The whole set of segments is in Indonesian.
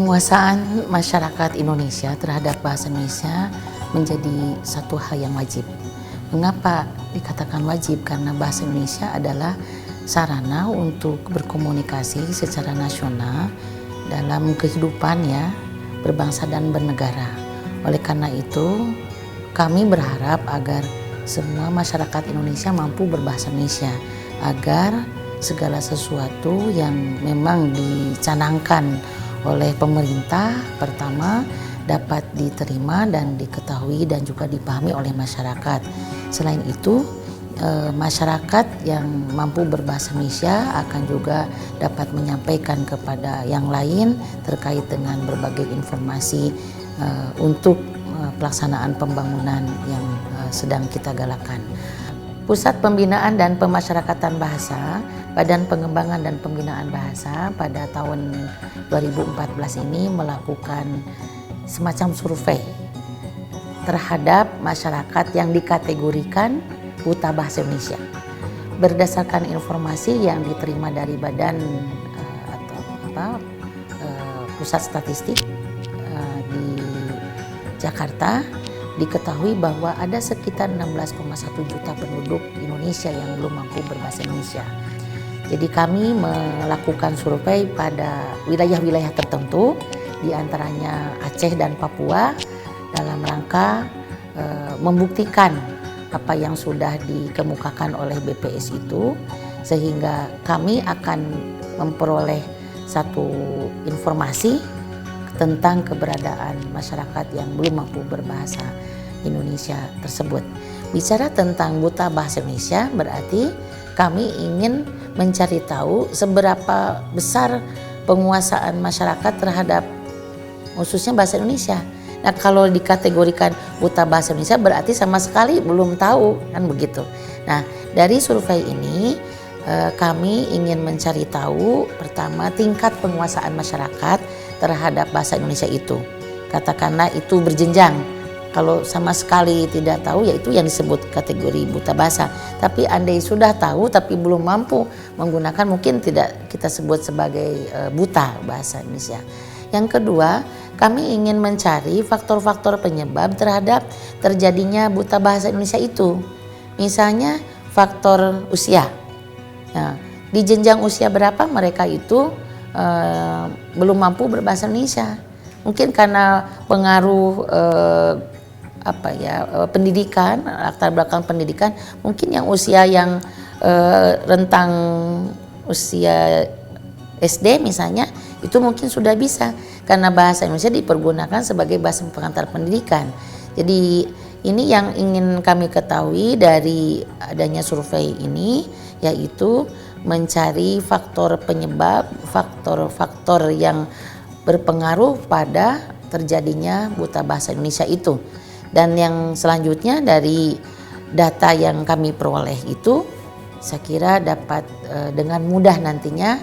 Penguasaan masyarakat Indonesia terhadap bahasa Indonesia menjadi satu hal yang wajib. Mengapa dikatakan wajib? Karena bahasa Indonesia adalah sarana untuk berkomunikasi secara nasional dalam kehidupan ya, berbangsa dan bernegara. Oleh karena itu, kami berharap agar semua masyarakat Indonesia mampu berbahasa Indonesia, agar segala sesuatu yang memang dicanangkan oleh pemerintah pertama dapat diterima dan diketahui dan juga dipahami oleh masyarakat. Selain itu, masyarakat yang mampu berbahasa Indonesia akan juga dapat menyampaikan kepada yang lain terkait dengan berbagai informasi untuk pelaksanaan pembangunan yang sedang kita galakan. Pusat Pembinaan dan Pemasyarakatan Bahasa, Badan Pengembangan dan Pembinaan Bahasa pada tahun 2014 ini melakukan semacam survei terhadap masyarakat yang dikategorikan buta bahasa Indonesia. Berdasarkan informasi yang diterima dari Badan Pusat Statistik di Jakarta, diketahui bahwa ada sekitar 16,1 juta penduduk Indonesia yang belum mampu berbahasa Indonesia. Jadi kami melakukan survei pada wilayah-wilayah tertentu, di antaranya Aceh dan Papua, dalam rangka membuktikan apa yang sudah dikemukakan oleh BPS itu, sehingga kami akan memperoleh satu informasi tentang keberadaan masyarakat yang belum mampu berbahasa Indonesia tersebut. Bicara tentang buta bahasa Indonesia berarti kami ingin mencari tahu seberapa besar penguasaan masyarakat terhadap khususnya bahasa Indonesia. Nah, kalau dikategorikan buta bahasa Indonesia berarti sama sekali belum tahu, kan begitu. Nah, dari survei ini kami ingin mencari tahu pertama tingkat penguasaan masyarakat terhadap bahasa Indonesia itu. Katakanlah itu berjenjang. Kalau sama sekali tidak tahu, yaitu yang disebut kategori buta bahasa. Tapi andai sudah tahu tapi belum mampu menggunakan, mungkin tidak kita sebut sebagai buta bahasa Indonesia. Yang kedua, kami ingin mencari faktor-faktor penyebab terhadap terjadinya buta bahasa Indonesia itu. Misalnya faktor usia. Nah, di jenjang usia berapa mereka itu belum mampu berbahasa Indonesia? Mungkin karena pengaruh pendidikan, latar belakang pendidikan. Mungkin yang usia yang rentang usia SD misalnya, itu mungkin sudah bisa karena bahasa Indonesia dipergunakan sebagai bahasa pengantar pendidikan. Jadi ini yang ingin kami ketahui dari adanya survei ini, yaitu mencari faktor penyebab, faktor-faktor yang berpengaruh pada terjadinya buta bahasa Indonesia itu. Dan yang selanjutnya dari data yang kami peroleh itu, saya kira dapat dengan mudah nantinya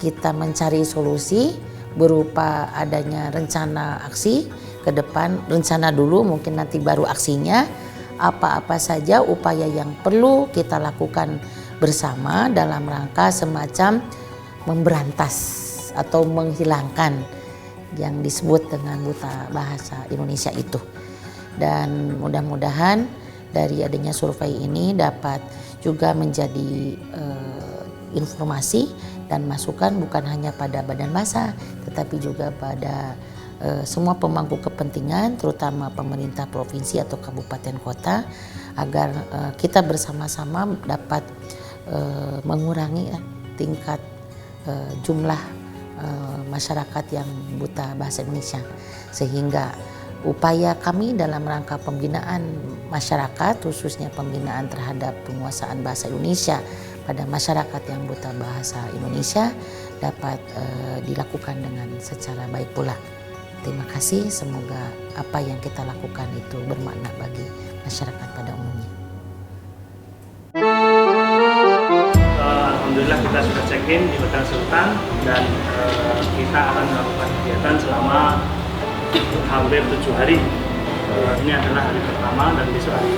kita mencari solusi berupa adanya rencana aksi ke depan. Rencana dulu, mungkin nanti baru aksinya. Apa-apa saja upaya yang perlu kita lakukan bersama dalam rangka semacam memberantas atau menghilangkan yang disebut dengan buta bahasa Indonesia itu. Dan mudah-mudahan dari adanya survei ini dapat juga menjadi informasi dan masukan bukan hanya pada Badan Bahasa, tetapi juga pada semua pemangku kepentingan, terutama pemerintah provinsi atau kabupaten kota, agar kita bersama-sama dapat mengurangi tingkat jumlah masyarakat yang buta bahasa Indonesia, sehingga upaya kami dalam rangka pembinaan masyarakat, khususnya pembinaan terhadap penguasaan bahasa Indonesia pada masyarakat yang buta bahasa Indonesia dapat dilakukan dengan secara baik pula. Terima kasih, semoga apa yang kita lakukan itu bermakna bagi masyarakat pada umumnya. Alhamdulillah kita sudah check-in di Hotel Sultan dan kita akan melakukan kegiatan selama hampir 7 hari. Ini adalah hari pertama dan besok hari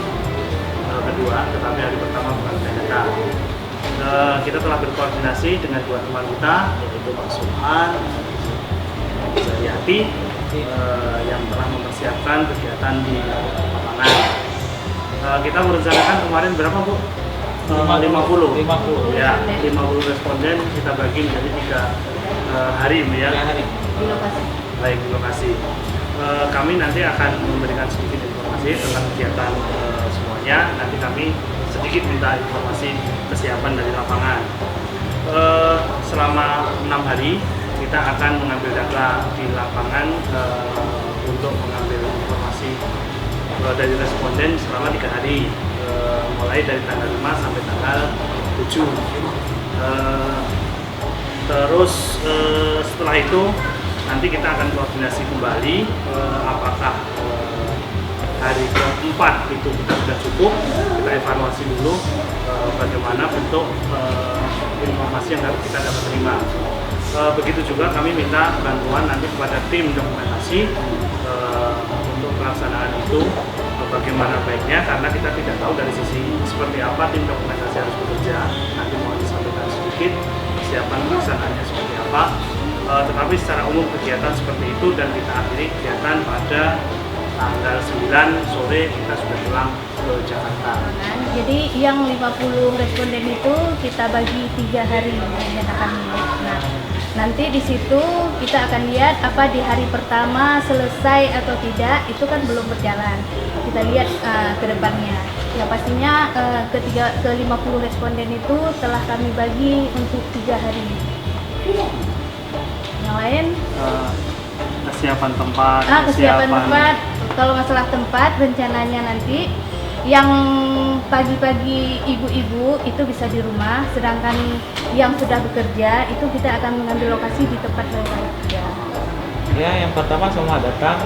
kedua, tetapi hari pertama bukan PHK. Kita telah berkoordinasi dengan dua teman kita, yaitu Pak Subhan Jayati yang telah mempersiapkan kegiatan di lapangan. Kita merencanakan kemarin berapa Bu? 50. Ya, 50 responden kita bagi menjadi 3 hari ya. 3 hari. Di lokasi. Baik, di lokasi. Kami nanti akan memberikan sedikit informasi tentang kegiatan semuanya. Nanti kami sedikit minta informasi kesiapan dari lapangan. Selama 6 hari kita akan mengambil data di lapangan untuk mengambil informasi dari responden selama 3 hari, mulai dari tanggal 5 sampai tanggal 7. Terus setelah itu nanti kita akan koordinasi kembali apakah hari keempat itu kita sudah cukup, kita evaluasi dulu bagaimana bentuk informasi yang harus kita dapat terima. Begitu juga kami minta bantuan nanti kepada tim dokumentasi untuk pelaksanaan itu bagaimana baiknya, karena kita tidak tahu dari sisi seperti apa tim dokumentasi harus bekerja. Nanti mau disampaikan sedikit kesiapan pelaksanaannya seperti apa, tetapi secara umum kegiatan seperti itu dan kita akhiri kegiatan pada tanggal 9 sore kita sudah pulang ke Jakarta. Jadi yang 50 responden itu kita bagi 3 hari menyatakan. Nah, nanti di situ kita akan lihat apa di hari pertama selesai atau tidak, itu kan belum berjalan. Kita lihat ke depannya. Ya pastinya ke 50 responden itu telah kami bagi untuk 3 hari. Yang lain Kesiapan tempat. kesiapan tempat. Kalau masalah tempat, rencananya nanti yang pagi-pagi ibu-ibu itu bisa di rumah, sedangkan yang sudah bekerja itu kita akan mengambil lokasi di tempat mereka bekerja. Ya, yang pertama semua datang.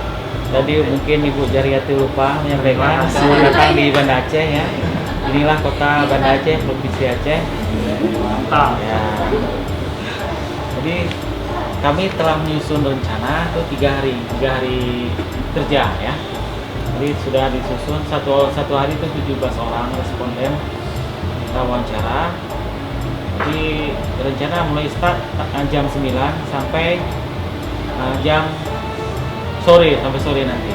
Tadi mungkin Ibu Jariati lupa menyampaikan semua datang di Banda Aceh ya. Inilah kota Banda Aceh, Provinsi Aceh. Mantap. Ya. Jadi kami telah menyusun rencana itu 3 hari kerja ya. Jadi sudah disusun satu hari itu 17 orang responden kita wawancara. Jadi rencana mulai start jam 9 sampai jam sore nanti.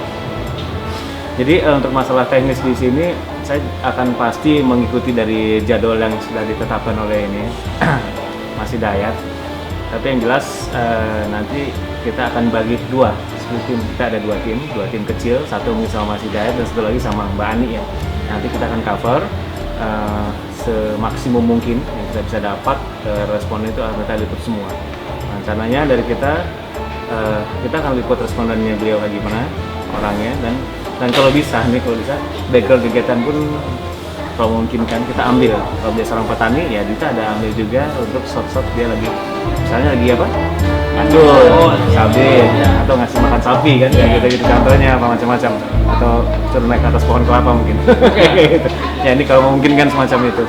Jadi untuk masalah teknis di sini saya akan pasti mengikuti dari jadwal yang sudah ditetapkan oleh ini Mas Hidayat. Tapi yang jelas nanti kita akan bagi 2 tim. Kita ada 2 tim kecil, satu mungkin sama Mas Hidayat dan satu lagi sama Mbak Ani ya. Nanti kita akan cover semaksimum mungkin yang kita bisa dapat, responden itu akan kita liput semua. Rencananya dari kita akan liput respondennya beliau kayak gimana orangnya, dan kalau bisa background kegiatan pun kalau memungkinkan kita ambil. Kalau dia seorang petani ya kita ada ambil juga untuk shot dia lagi misalnya lagi apa ngacur cabai atau ngasih makan sapi kan ya, gitu contohnya apa macam-macam, atau suruh naik ke atas pohon kelapa mungkin. Gitu. Ya ini kalau memungkinkan semacam itu.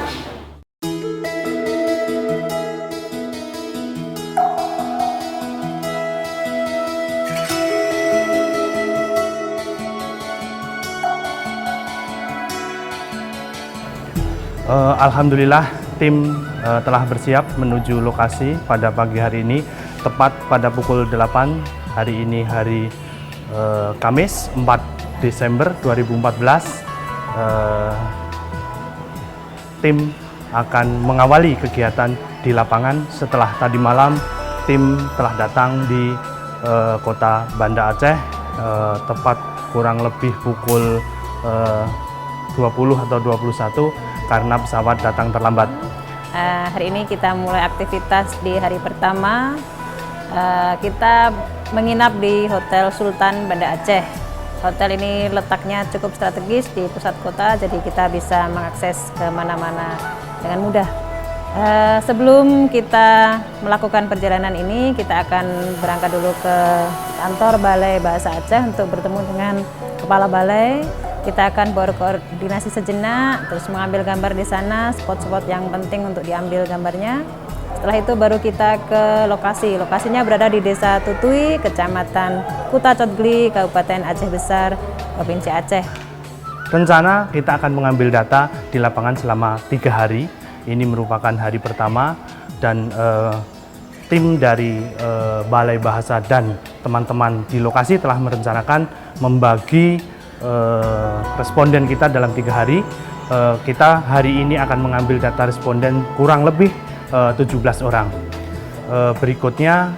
Alhamdulillah tim telah bersiap menuju lokasi pada pagi hari ini, tepat pada pukul 8 hari ini, hari Kamis 4 Desember 2014. Tim akan mengawali kegiatan di lapangan. Setelah tadi malam tim telah datang di kota Banda Aceh tepat kurang lebih pukul 20 atau 21 karena pesawat datang terlambat. Hari ini kita mulai aktivitas di hari pertama. Kita menginap di Hotel Sultan Banda Aceh. Hotel ini letaknya cukup strategis di pusat kota, jadi kita bisa mengakses ke mana-mana dengan mudah. Sebelum kita melakukan perjalanan ini, kita akan berangkat dulu ke kantor Balai Bahasa Aceh untuk bertemu dengan Kepala Balai. Kita akan berkoordinasi sejenak, terus mengambil gambar di sana, spot-spot yang penting untuk diambil gambarnya. Setelah itu baru kita ke lokasi. Lokasinya berada di Desa Tutui, Kecamatan Kuta Cotgli, Kabupaten Aceh Besar, Provinsi Aceh. Rencana kita akan mengambil data di lapangan selama 3 hari. Ini merupakan hari pertama dan tim dari Balai Bahasa dan teman-teman di lokasi telah merencanakan membagi responden kita dalam 3 hari. Kita hari ini akan mengambil data responden kurang lebih 17 orang. Berikutnya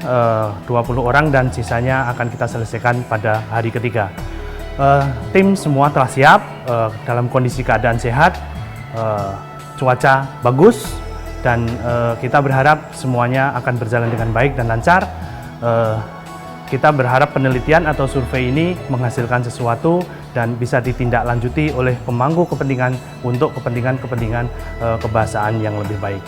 20 orang dan sisanya akan kita selesaikan pada hari ketiga. Tim semua telah siap dalam kondisi keadaan sehat, cuaca bagus, dan kita berharap semuanya akan berjalan dengan baik dan lancar. Kita berharap penelitian atau survei ini menghasilkan sesuatu dan bisa ditindaklanjuti oleh pemangku kepentingan untuk kepentingan-kepentingan kebahasaan yang lebih baik.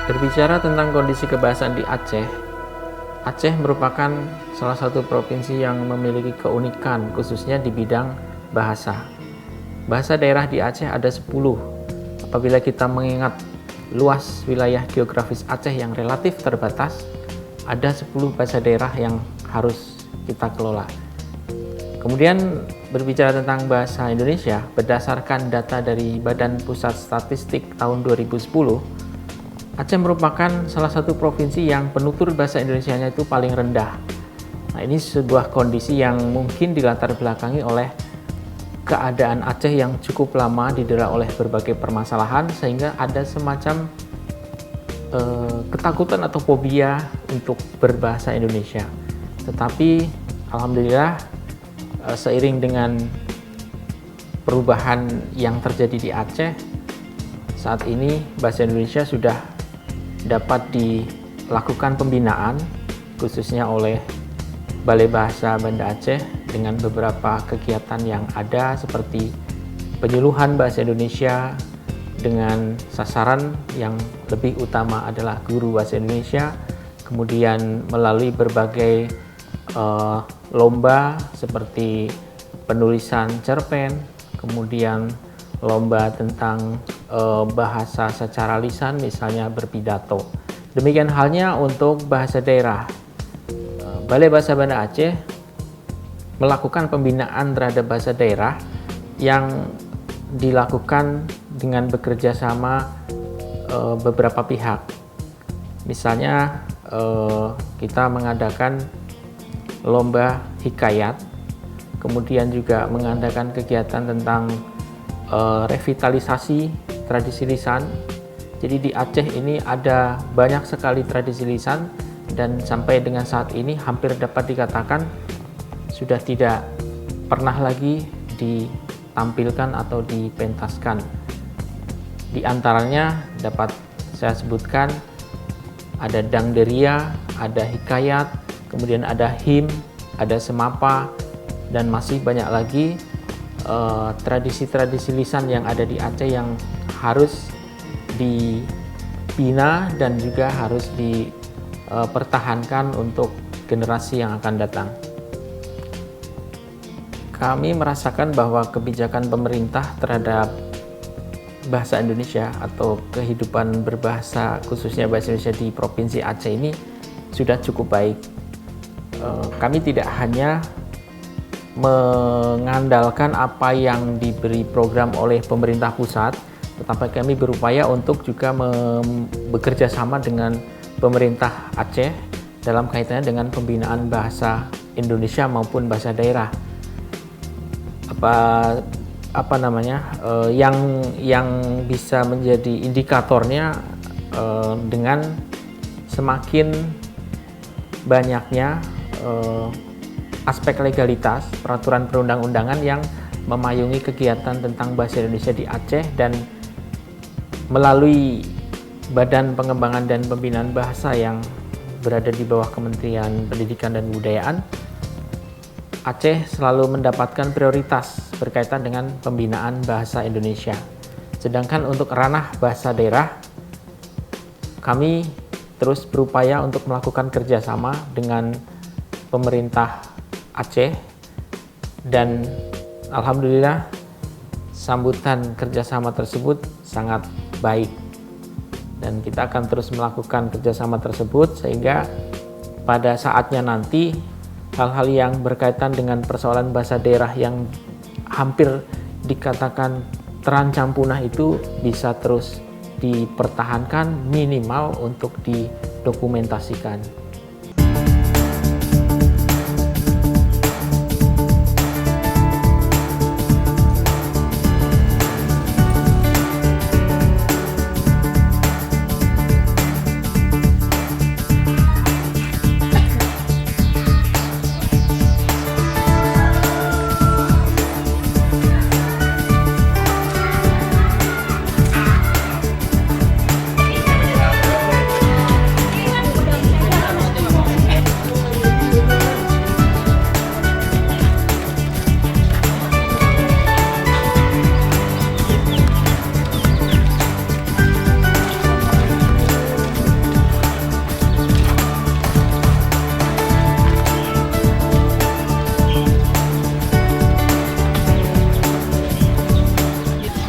Berbicara tentang kondisi kebahasaan di Aceh, Aceh merupakan salah satu provinsi yang memiliki keunikan khususnya di bidang bahasa. Bahasa daerah di Aceh ada 10. Apabila kita mengingat luas wilayah geografis Aceh yang relatif terbatas, ada 10 bahasa daerah yang harus kita kelola. Kemudian berbicara tentang bahasa Indonesia, berdasarkan data dari Badan Pusat Statistik tahun 2010, Aceh merupakan salah satu provinsi yang penutur bahasa Indonesianya itu paling rendah. Nah, ini sebuah kondisi yang mungkin dilatar belakangi oleh keadaan Aceh yang cukup lama didera oleh berbagai permasalahan, sehingga ada semacam ketakutan atau fobia untuk berbahasa Indonesia. Tetapi alhamdulillah seiring dengan perubahan yang terjadi di Aceh, saat ini bahasa Indonesia sudah dapat dilakukan pembinaan khususnya oleh Balai Bahasa Banda Aceh dengan beberapa kegiatan yang ada seperti penyuluhan bahasa Indonesia dengan sasaran yang lebih utama adalah guru bahasa Indonesia, kemudian melalui berbagai lomba seperti penulisan cerpen, kemudian lomba tentang bahasa secara lisan, misalnya berpidato. Demikian halnya untuk bahasa daerah. Balai Bahasa Banda Aceh melakukan pembinaan terhadap bahasa daerah yang dilakukan dengan bekerja sama beberapa pihak. Misalnya kita mengadakan lomba hikayat, kemudian juga mengadakan kegiatan tentang revitalisasi tradisi lisan. Jadi di Aceh ini ada banyak sekali tradisi lisan dan sampai dengan saat ini hampir dapat dikatakan sudah tidak pernah lagi ditampilkan atau dipentaskan. Di antaranya dapat saya sebutkan ada dangderia, ada hikayat, kemudian ada him, ada semapa, dan masih banyak lagi tradisi-tradisi lisan yang ada di Aceh yang harus dibina dan juga harus dipertahankan untuk generasi yang akan datang. Kami merasakan bahwa kebijakan pemerintah terhadap bahasa Indonesia atau kehidupan berbahasa khususnya bahasa Indonesia di Provinsi Aceh ini sudah cukup baik. Kami tidak hanya mengandalkan apa yang diberi program oleh pemerintah pusat, tetapi kami berupaya untuk juga bekerja sama dengan pemerintah Aceh dalam kaitannya dengan pembinaan bahasa Indonesia maupun bahasa daerah. Yang bisa menjadi indikatornya dengan semakin banyaknya aspek legalitas peraturan perundang-undangan yang memayungi kegiatan tentang bahasa Indonesia di Aceh, dan melalui Badan Pengembangan dan Pembinaan Bahasa yang berada di bawah Kementerian Pendidikan dan Kebudayaan, Aceh selalu mendapatkan prioritas berkaitan dengan pembinaan bahasa Indonesia. Sedangkan untuk ranah bahasa daerah, kami terus berupaya untuk melakukan kerjasama dengan pemerintah Aceh, dan alhamdulillah sambutan kerjasama tersebut sangat baik. Dan kita akan terus melakukan kerjasama tersebut sehingga pada saatnya nanti hal-hal yang berkaitan dengan persoalan bahasa daerah yang hampir dikatakan terancam punah itu bisa terus dipertahankan, minimal untuk didokumentasikan.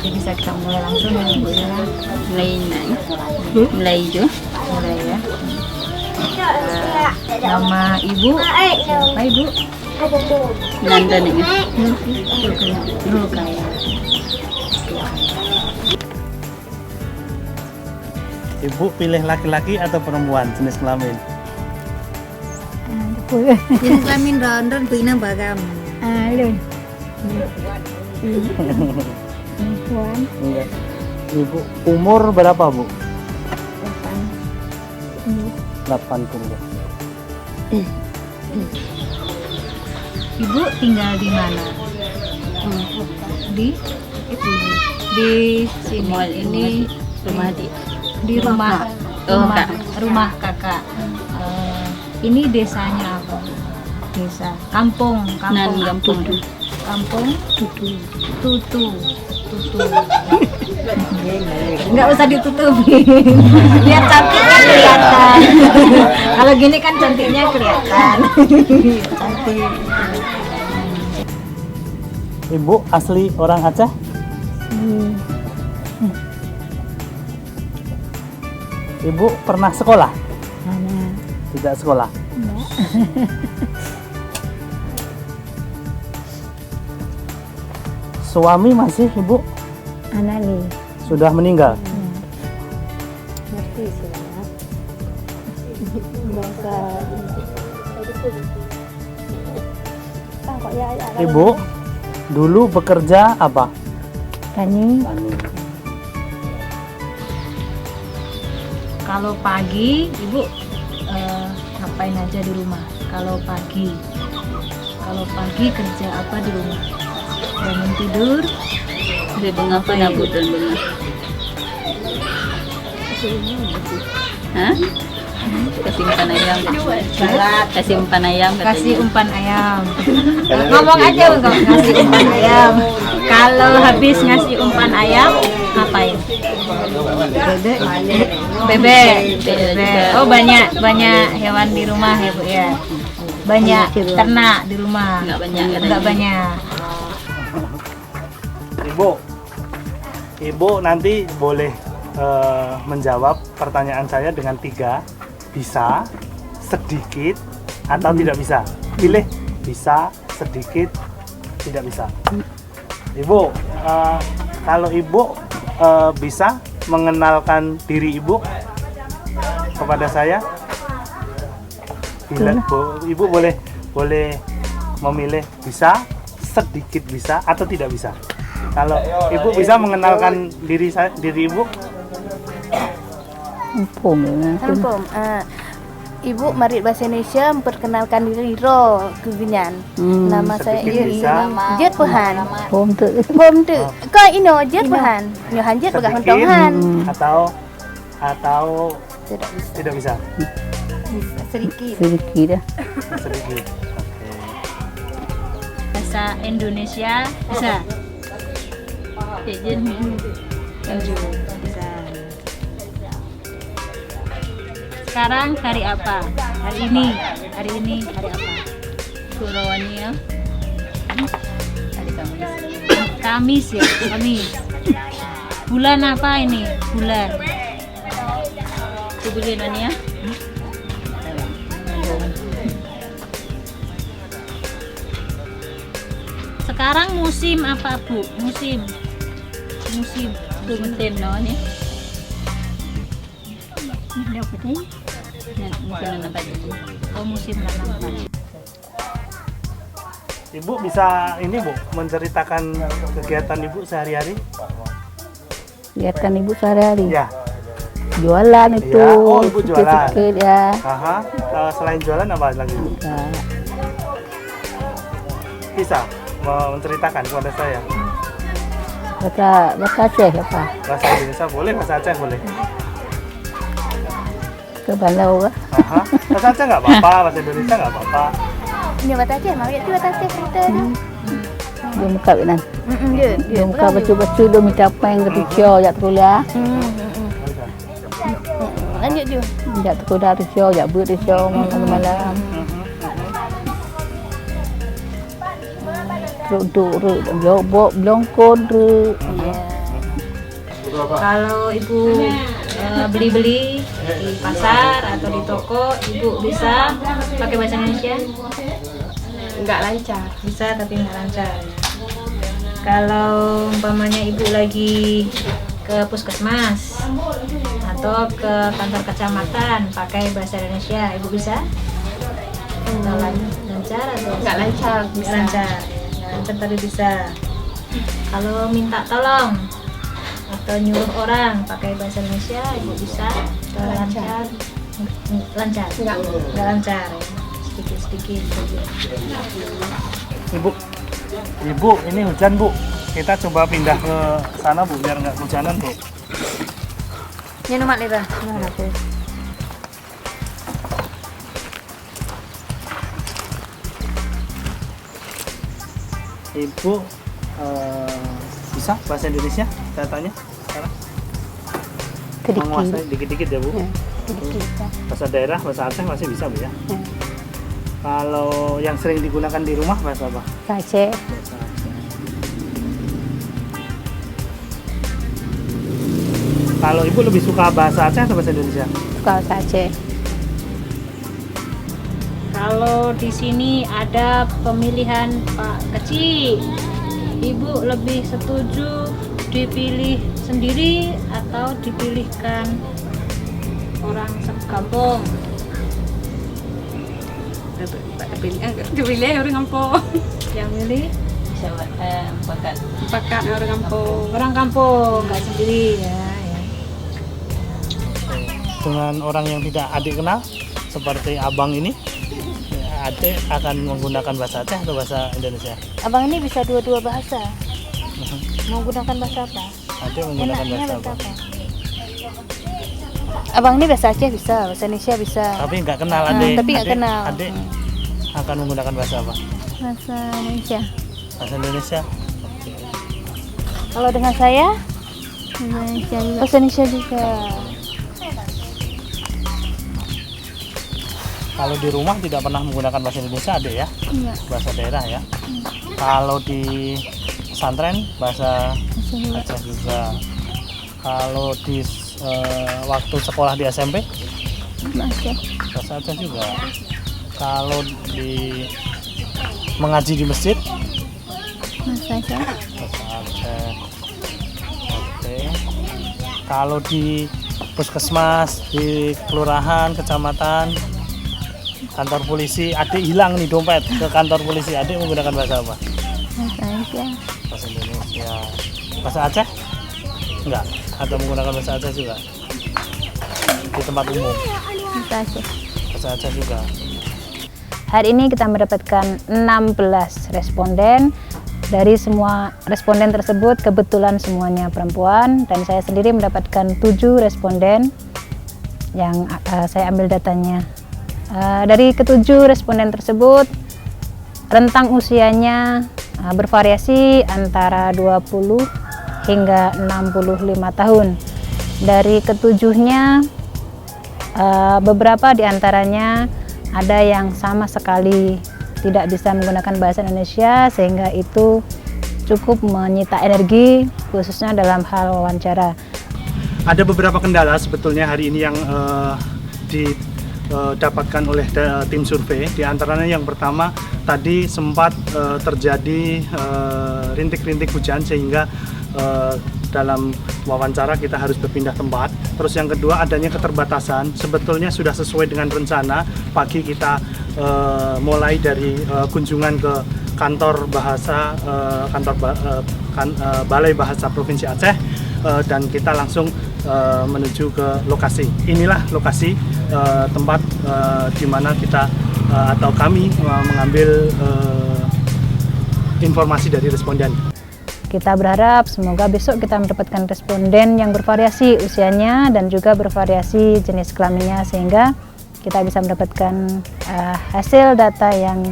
Bisa kita mulai langsung ya Bu ya. Mulai itu. Mulai ya. Nama Ibu apa Ibu? Nanda nih. Dulu kayak. Ibu pilih laki-laki atau perempuan jenis kelamin? Jenis kelamin ronron bina bagam. Enggak. Ibu umur berapa, Bu? 80. Ibu tinggal di mana? Di sini. Ini rumah di rumah rumah kakak. Ini desanya apa? Desa kampung Tutu. Nggak usah ditutupin, biar cantiknya kelihatan. Kalau gini kan cantiknya kelihatan. Cantik. Ibu asli orang Aceh? Ibu pernah sekolah? Tidak sekolah? Suami masih, Ibu? Anali. Sudah meninggal? Ngerti sih ya. Bahasa. Ibu dulu bekerja apa? Tani. Kalau pagi Ibu ngapain aja di rumah? Kalau pagi kerja apa di rumah? Bangun tidur, ngapain ya Bu dan bunga? Hah? Kasih umpan ayam. Kasih umpan ayam. Ngomong aja enggak ngasih umpan ayam. Kalau habis ngasih umpan ayam, ngapain? Bebek. Oh, banyak hewan di rumah ya Bu ya. Banyak ternak di rumah. Enggak banyak. Ibu nanti boleh menjawab pertanyaan saya dengan 3, bisa, sedikit, atau tidak bisa. Pilih bisa, sedikit, tidak bisa. Ibu, kalau Ibu bisa mengenalkan diri Ibu kepada saya, Ibu boleh memilih bisa, sedikit bisa, atau tidak bisa. Kalau Ibu bisa mengenalkan diri Ibu. Ibu Marit Bahasa Indonesia memperkenalkan diri Kegunyan. Nama saya Jet Puhan. Bom tu. Kau ino Jet Puhan. Nyohan Jet bagah Tonghan. Atau atau Tidak bisa. tidak bisa? Bisa sedikit. Sedikit. Sedikit. Oke. Bahasa Indonesia bisa. Izin lanjut bisa. Sekarang hari apa? Hari ini hari apa? Pulauannya hari Kamis ya, Kamis. Bulan apa ini? Bulan. Bulanannya? Sekarang musim apa, Bu? Musim. Musim namanya. Musim apa itu? Oh, musim nanam. Ibu bisa ini Bu menceritakan kegiatan Ibu sehari-hari? Kegiatan ibu sehari-hari. Ya. Jualan itu. Ya, oh, Ibu jualan. Sedikit ya. Aha. Selain jualan apa lagi Bu? Nah, Bisa menceritakan kepada saya. bahasa Aceh apa? Bahasa Indonesia boleh, bahasa Aceh boleh. Ke Balau kah? Aha. Bahasa Aceh nggak apa-apa, bahasa Indonesia nggak apa-apa. Ini Batak Aceh, mau lihat Batak Aceh cerita dah. Dia muka Vietnam. Dia Dia muka baca-baca dia minta apa yang ketika jak terkuliah. Lanjut je. Jak terkuliah risau, jak ber risau malam-malam. Duduk, jobok, belongkon, Kalau ibu beli-beli di pasar atau di toko, ibu bisa pakai bahasa Indonesia? Enggak lancar. Bisa tapi nggak lancar. Kalau umpamanya ibu lagi ke puskesmas atau ke kantor kecamatan pakai bahasa Indonesia, ibu bisa? Atau lancar atau Enggak lancar. nggak lancar? Nggak lancar tapi bisa. Kalau minta tolong atau nyuruh orang pakai bahasa Indonesia, ibu bisa? Atau lancar? Lancar? Nggak lancar. Sedikit-sedikit. Ibu, ini hujan Bu. Kita coba pindah ke sana Bu, biar nggak hujanan Bu. Ini nomor lira. Ibu bisa bahasa Indonesia? Saya tanya sekarang. Menguasai dikit-dikit ya Bu. Bahasa daerah, bahasa Aceh masih bisa Bu ya. Kalau yang sering digunakan di rumah bahasa apa? Aceh. Bahasa Aceh. Kalau Ibu lebih suka bahasa Aceh atau bahasa Indonesia? Suka bahasa Aceh. Kalau di sini ada pemilihan Pak Kecil, Ibu lebih setuju dipilih sendiri atau dipilihkan orang sekampung? Dipilih orang kampung. Yang milih Pakat orang kampung. orang kampung, nggak sendiri ya. Dengan orang yang tidak adik kenal seperti abang ini, adik akan menggunakan bahasa Aceh atau bahasa Indonesia? Abang ini bisa dua-dua bahasa. Mau gunakan bahasa apa? Adik menggunakan Enaknya bahasa bahasa apa? apa? Abang ini bahasa Aceh bisa, bahasa Indonesia bisa. Tapi nggak kenal adik. tapi nggak kenal. Adik akan menggunakan bahasa apa? Bahasa Indonesia. Bahasa Indonesia. Kalau dengan saya, bahasa Indonesia juga. Kalau di rumah tidak pernah menggunakan bahasa Indonesia adik ya? Iya. Bahasa daerah ya. Kalau di pesantren bahasa Aceh juga. Kalau di waktu sekolah di SMP Aceh. bahasa Aceh juga. Kalau di mengaji di masjid Bahasa Aceh. bahasa Aceh. Oke. Kalau di puskesmas, di kelurahan, kecamatan, kantor polisi, adik hilang nih dompet ke kantor polisi, adik menggunakan bahasa apa? Bahasa Aceh. Bahasa Indonesia. Bahasa Aceh? Enggak. Atau menggunakan bahasa Aceh juga? Di tempat umum. Bahasa Aceh. Bahasa Aceh juga. Hari ini kita mendapatkan 16 responden. Dari semua responden tersebut kebetulan semuanya perempuan dan saya sendiri mendapatkan 7 responden. yang saya ambil datanya. Dari ketujuh responden tersebut, rentang usianya bervariasi antara 20 hingga 65 tahun. Dari ketujuhnya, beberapa di antaranya ada yang sama sekali tidak bisa menggunakan bahasa Indonesia, sehingga itu cukup menyita energi, khususnya dalam hal wawancara. Ada beberapa kendala sebetulnya hari ini yang didapatkan oleh tim survei. Di antaranya yang pertama tadi sempat terjadi rintik-rintik hujan sehingga dalam wawancara kita harus berpindah tempat. Terus yang kedua adanya keterbatasan. Sebetulnya sudah sesuai dengan rencana. Pagi kita mulai dari kunjungan ke kantor bahasa Balai Bahasa Provinsi Aceh dan kita langsung menuju ke lokasi. Inilah lokasi tempat di mana kita atau kami mengambil informasi dari responden. Kita berharap semoga besok kita mendapatkan responden yang bervariasi usianya dan juga bervariasi jenis kelaminnya, sehingga kita bisa mendapatkan hasil data yang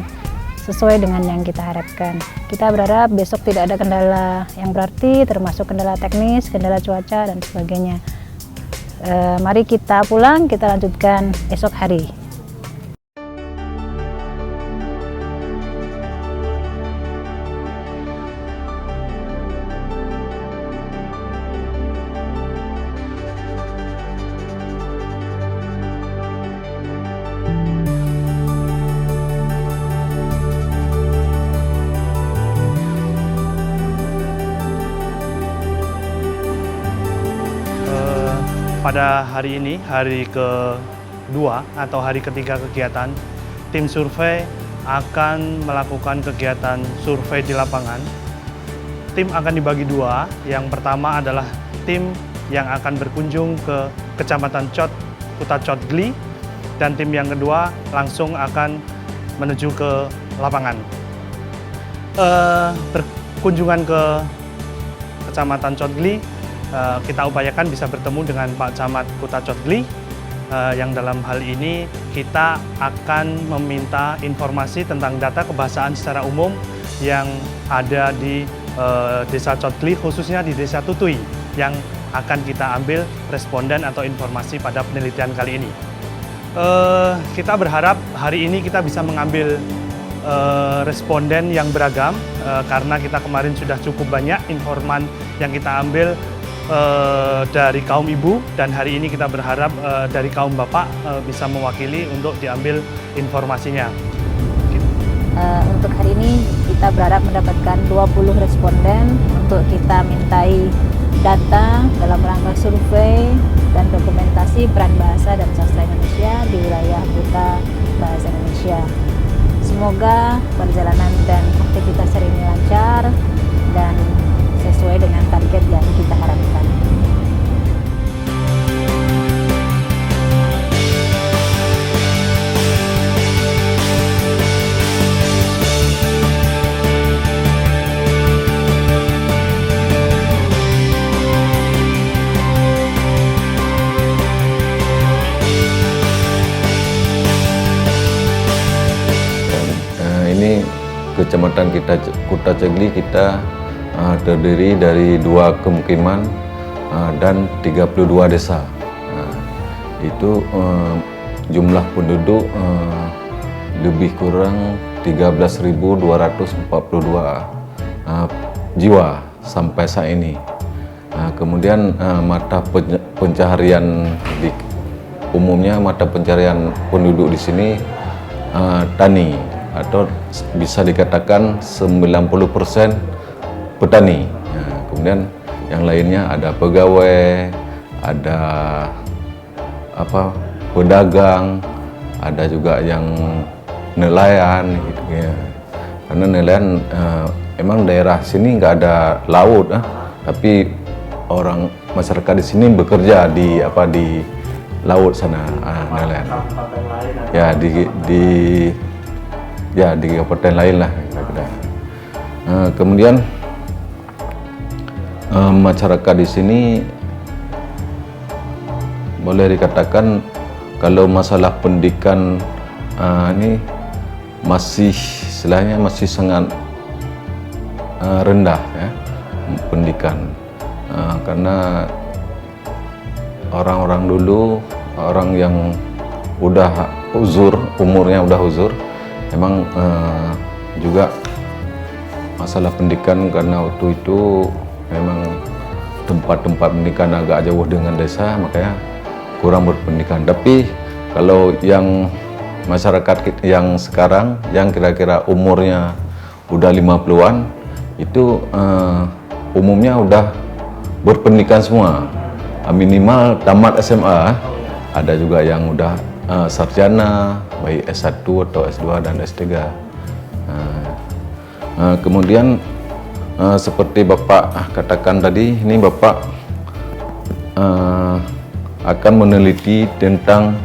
sesuai dengan yang kita harapkan. Kita berharap besok tidak ada kendala yang berarti, termasuk kendala teknis, kendala cuaca, dan sebagainya. Mari kita pulang, kita lanjutkan esok hari. Pada hari ini, hari kedua atau hari ketiga kegiatan, tim survei akan melakukan kegiatan survei di lapangan. Tim akan dibagi dua. Yang pertama adalah tim yang akan berkunjung ke Kecamatan Cot, Kuta Cot Gli, dan tim yang kedua langsung akan menuju ke lapangan. Berkunjungan ke Kecamatan Cot Gli, kita upayakan bisa bertemu dengan Pak Camat Kuta Cot Gli, yang dalam hal ini kita akan meminta informasi tentang data kebahasaan secara umum yang ada di Desa Cot Gli, khususnya di Desa Tutui, yang akan kita ambil responden atau informasi pada penelitian kali ini. Kita berharap hari ini kita bisa mengambil responden yang beragam, karena kita kemarin sudah cukup banyak informan yang kita ambil dari kaum ibu, dan hari ini kita berharap dari kaum bapak bisa mewakili untuk diambil informasinya. Untuk hari ini kita berharap mendapatkan 20 responden untuk kita mintai data dalam rangka survei dan dokumentasi peran bahasa dan sastra Indonesia di wilayah Kuta Bahasa Indonesia. Semoga perjalanan dan aktivitas hari ini lancar dan sesuai dengan target yang kita harapkan. Ini kecamatan kita Kuta Cot Gli kita terdiri dari 2 kemukiman dan 32 desa. Itu jumlah penduduk lebih kurang 13.242 jiwa sampai saat ini. Kemudian mata pencaharian umumnya mata pencaharian penduduk di sini tani, atau bisa dikatakan 90% petani. Kemudian yang lainnya ada pegawai, ada pedagang, ada juga yang nelayan gitu ya. Karena nelayan emang daerah sini nggak ada laut, tapi orang masyarakat di sini bekerja di laut sana, nelayan. Ya di kabupaten lain lah. Kemudian masyarakat di sini boleh dikatakan kalau masalah pendidikan ini masih istilahnya masih sangat rendah ya, pendidikan. Karena orang-orang dulu, orang yang udah uzur, umurnya udah uzur, memang juga masalah pendidikan, karena waktu itu memang tempat-tempat pendidikan agak jauh dengan desa, makanya kurang berpendidikan. Tapi kalau yang masyarakat yang sekarang, yang kira-kira umurnya udah 50-an, itu umumnya udah berpendidikan semua, minimal tamat SMA. Ada juga yang udah sarjana, baik S1 atau S2 dan S3. Kemudian seperti Bapak katakan tadi, ini Bapak akan meneliti tentang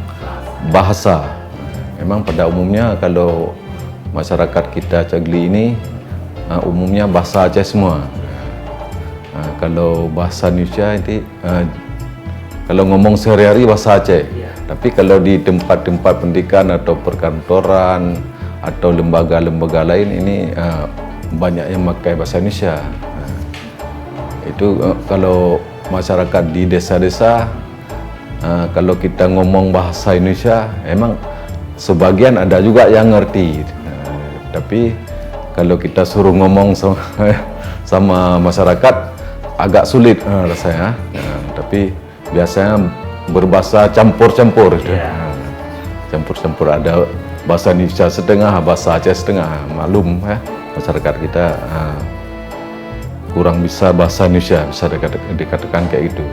bahasa. Memang pada umumnya kalau masyarakat kita Cagli ini umumnya bahasa Aceh semua. Kalau bahasa Indonesia ini kalau ngomong sehari-hari bahasa Aceh. Tapi kalau di tempat-tempat pendidikan atau perkantoran atau lembaga-lembaga lain ini banyak yang pakai bahasa Indonesia. Itu kalau masyarakat di desa-desa, kalau kita ngomong bahasa Indonesia, emang sebagian ada juga yang ngerti. Tapi kalau kita suruh ngomong sama masyarakat agak sulit rasanya. Tapi biasanya berbahasa campur-campur. Campur-campur, ada bahasa Indonesia setengah, bahasa Aceh setengah. Maklum ya, masyarakat kita kurang bisa bahasa Indonesia, bisa dikatakan kayak gitu.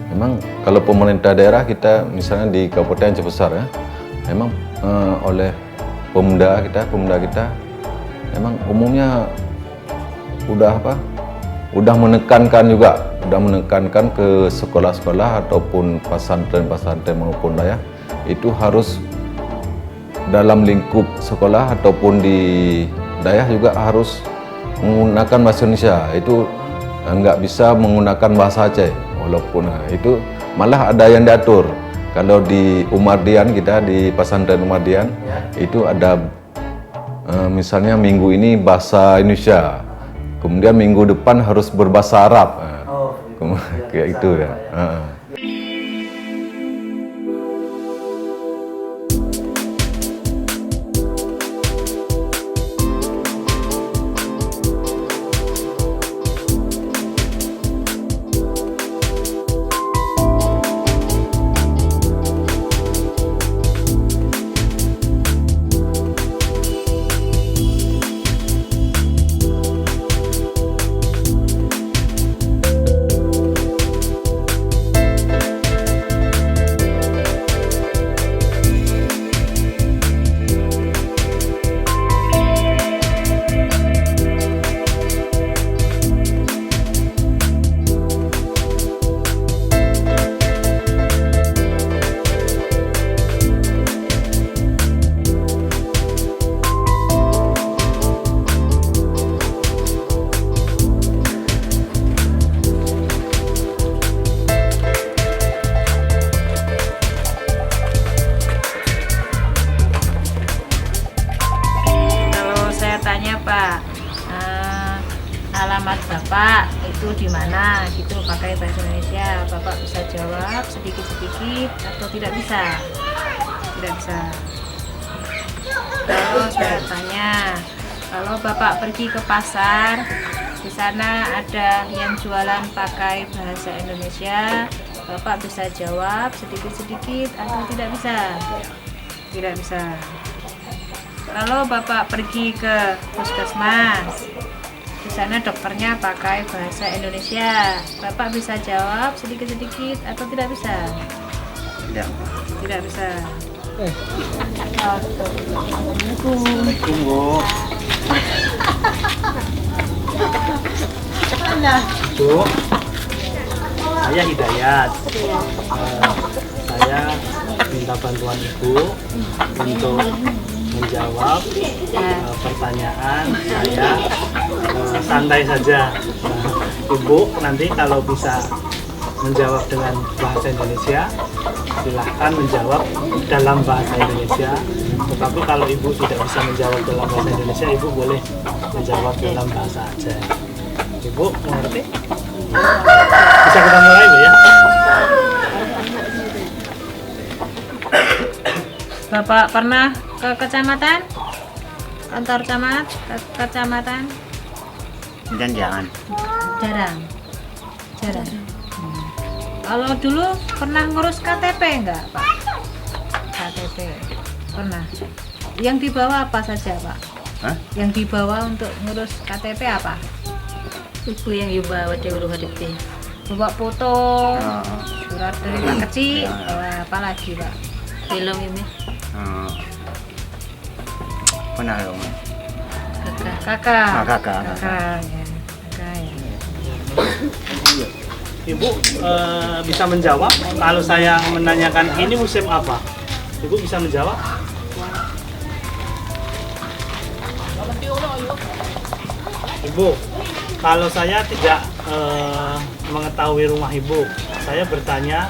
Memang kalau pemerintah daerah kita, misalnya di Kabupaten Aceh Besar ya, memang oleh pemuda kita memang umumnya udah menekankan ke sekolah-sekolah ataupun pesantren-pesantren maupun daya, itu harus dalam lingkup sekolah ataupun di daya juga harus menggunakan bahasa Indonesia. Itu nggak bisa menggunakan bahasa Aceh, walaupun itu malah ada yang diatur. Kalau di Umardian kita, di pesantren Umardian, itu ada misalnya minggu ini bahasa Indonesia, kemudian minggu depan harus berbahasa Arab. Kayak itu ya. Pak, alamat Bapak itu di mana gitu, pakai bahasa Indonesia. Bapak bisa jawab sedikit-sedikit atau tidak bisa? Tidak bisa. Kalau saya tanya, kalau Bapak pergi ke pasar, di sana ada yang jualan pakai bahasa Indonesia, Bapak bisa jawab sedikit-sedikit atau tidak bisa? Tidak bisa. Kalau Bapak pergi ke puskesmas, di sana dokternya pakai bahasa Indonesia, Bapak bisa jawab sedikit-sedikit atau tidak bisa? Tidak bisa. Assalamualaikum, Bu. Bu, saya Hidayat. Saya minta bantuan Ibu untuk menjawab pertanyaan saya santai saja. Ibu nanti kalau bisa menjawab dengan bahasa Indonesia, silahkan menjawab dalam bahasa Indonesia. Tetapi kalau Ibu tidak bisa menjawab dalam bahasa Indonesia, Ibu boleh menjawab dalam bahasa Aceh. Ibu mengerti? Bisa kita mulai, Bu ya? Bapak pernah ke kecamatan? Kantor camat? Kecamatan? Dan jangan. Jarang. Jarang. Kalau dulu pernah ngurus KTP enggak, Pak? KTP. Pernah. Yang dibawa apa saja, Pak? Hah? Yang dibawa untuk ngurus KTP apa? Itu yang dibawa di urut HDP. Bawa foto, surat dari Pak kecil, apa lagi, Pak? Film ini. Pernah dong. Kakak. Kakak. Kakak, ya. Kakak, ya. Ibu bisa menjawab kalau saya menanyakan ini musim apa? Ibu bisa menjawab? Ibu, kalau saya tidak mengetahui rumah Ibu, saya bertanya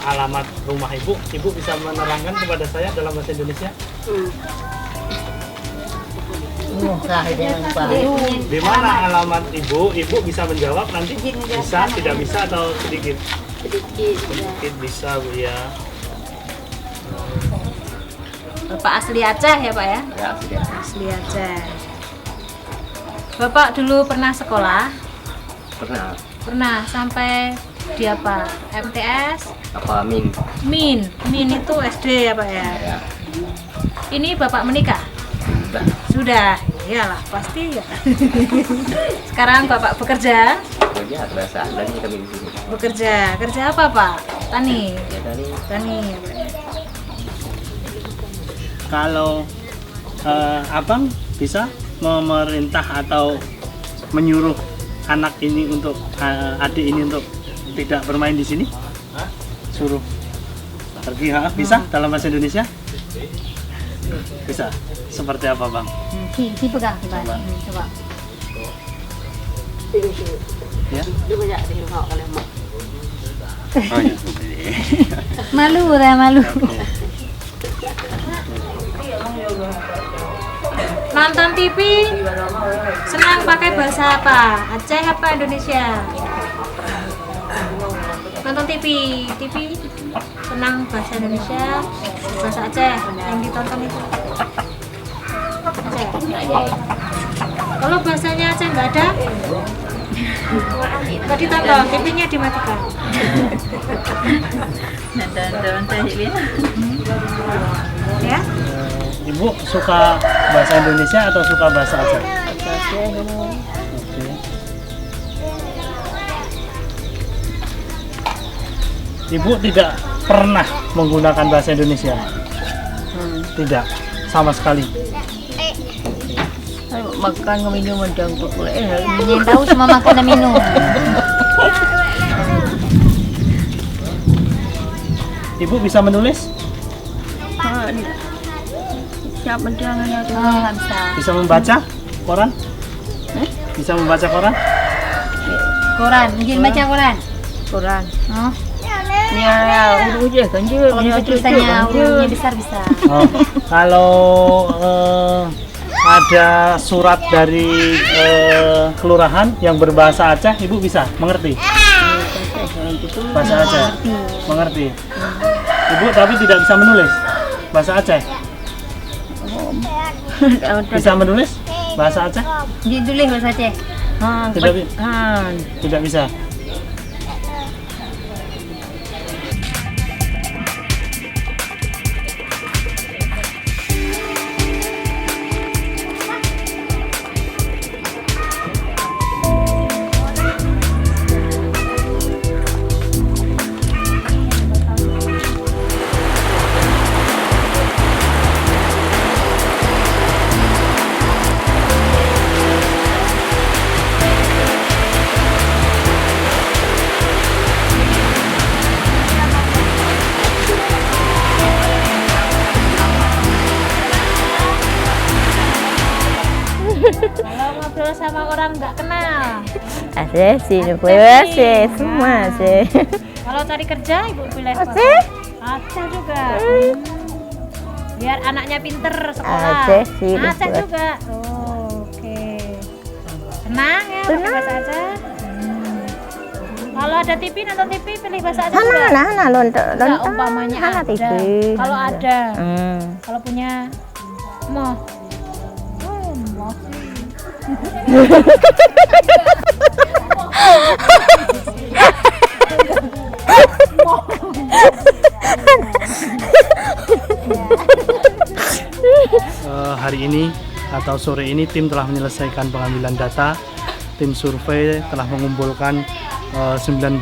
alamat rumah Ibu, Ibu bisa menerangkan kepada saya dalam bahasa Indonesia? Di mana alamat Ibu? Ibu bisa menjawab nanti? Bisa, tidak bisa atau sedikit? Sedikit bisa, Bu ya. Bapak asli Aceh ya, Pak ya? Ya, sudah. Asli Aceh. Bapak dulu pernah sekolah? Pernah. Pernah sampai di apa? MTS? Apa min? Min itu SD ya, Pak ya? Ya. Ini Bapak menikah? Sudah, iyalah pasti ya. Sekarang Bapak bekerja? Kerja kebiasaan lagi kami di sini. Kerja apa Pak? Tani. Ya tadi. Tani. Ya, Pak. Kalau abang bisa memerintah atau menyuruh anak ini untuk adik ini untuk tidak bermain di sini? Suruh pergi, bisa dalam bahasa Indonesia? Bisa. Seperti apa, Bang? Dipegang, coba. Ya. Oh ya. Malu, malu. Nonton TV senang pakai bahasa apa? Aceh apa Indonesia? Nonton TV senang bahasa Indonesia, bahasa Aceh yang ditonton itu. Aceh. Kalau bahasanya Aceh nggak ada, nggak ditonton, TV-nya dimatikan. Ya? Ibu suka bahasa Indonesia atau suka bahasa Aceh? Oke. Ibu tidak pernah menggunakan bahasa Indonesia? Tidak, sama sekali. Makan minum dan ingin tahu semua makan dan minum. Ibu bisa menulis? Siapa jangan nggak bisa. Bisa membaca koran? Bisa membaca koran? Koran, mungkin baca koran. Quran. Oh, Ya, udah kan juga. kalau bisa tulisannya hurufnya besar bisa. Oh, kalau ada surat dari kelurahan yang berbahasa Aceh, Ibu bisa mengerti? Bahasa Aceh? Mengerti. Ibu tapi tidak bisa menulis bahasa Aceh? Bisa menulis bahasa Aceh? Ditulis bahasa Aceh. Tidak bisa. ngobrol sama orang nggak kenal? Asih sih, asih semua sih. Kalau cari kerja ibu pilih apa? Aceh juga. Biar anaknya pinter sekolah. Aceh sih. Aceh juga. Oh, oke. Senang ya pakai bahasa Aceh. Kalau ada TV nonton TV pilih bahasa Aceh juga. Nah, nonton. Umpamanya ada. TV. Kalau ada. Kalau punya mau. Mau. Hari ini atau sore ini tim telah menyelesaikan pengambilan data. Tim survei telah mengumpulkan 19